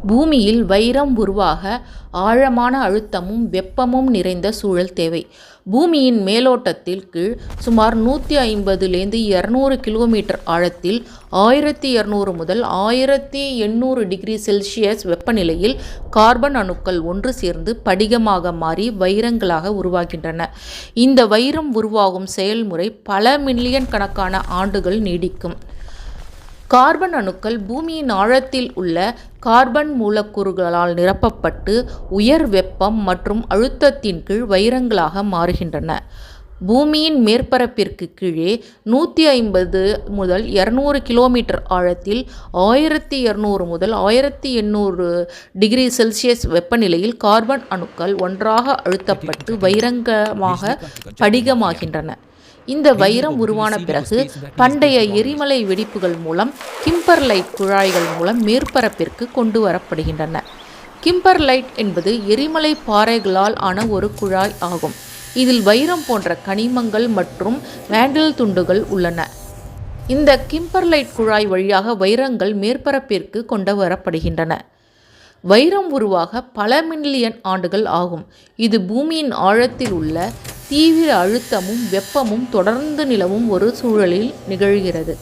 பூமியில் வைரம் உருவாக ஆழமான அழுத்தமும் வெப்பமும் நிறைந்த சூழல் தேவை. பூமியின் மேலோட்டத்தில் கீழ் சுமார் 150-200 கிலோமீட்டர் ஆழத்தில் 1200 முதல் 1800 டிகிரி செல்சியஸ் வெப்பநிலையில் கார்பன் அணுக்கள் ஒன்று சேர்ந்து படிகமாக மாறி வைரங்களாக உருவாகின்றன. இந்த வைரம் உருவாகும் செயல்முறை பல மில்லியன் கணக்கான ஆண்டுகள் நீடிக்கும். கார்பன் அணுக்கள் பூமியின் ஆழத்தில் உள்ள கார்பன் மூலக்கூறுகளால் நிரப்பப்பட்டு உயர் வெப்பம் மற்றும் அழுத்தத்தின் கீழ் வைரங்களாக மாறுகின்றன. பூமியின் மேற்பரப்பிற்கு கீழே 150 முதல் 200 கிலோமீட்டர் ஆழத்தில் 1200 முதல் 1800 டிகிரி செல்சியஸ் வெப்பநிலையில் கார்பன் அணுக்கள் ஒன்றாக அழுத்தப்பட்டு வைரங்கமாக படிகமாகின்றன. இந்த வைரம் உருவான பிறகு பண்டைய எரிமலை வெடிப்புகள் மூலம் கிம்பர்லைட் குழாய்கள் மூலம் மேற்பரப்பிற்கு கொண்டு வரப்படுகின்றன. கிம்பர்லைட் என்பது எரிமலை பாறைகளால் ஆன ஒரு குழாய் ஆகும். இதில் வைரம் போன்ற கனிமங்கள் மற்றும் மேண்டல் துண்டுகள் உள்ளன. இந்த கிம்பர்லைட் குழாய் வழியாக வைரங்கள் மேற்பரப்பிற்கு கொண்டு வரப்படுகின்றன. வைரம் உருவாக பல மில்லியன் ஆண்டுகள் ஆகும். இது பூமியின் ஆழத்தில் உள்ள தீவிர அழுத்தமும் வெப்பமும் தொடர்ந்து நிலவும் ஒரு சூழலில் நிகழ்கிறது.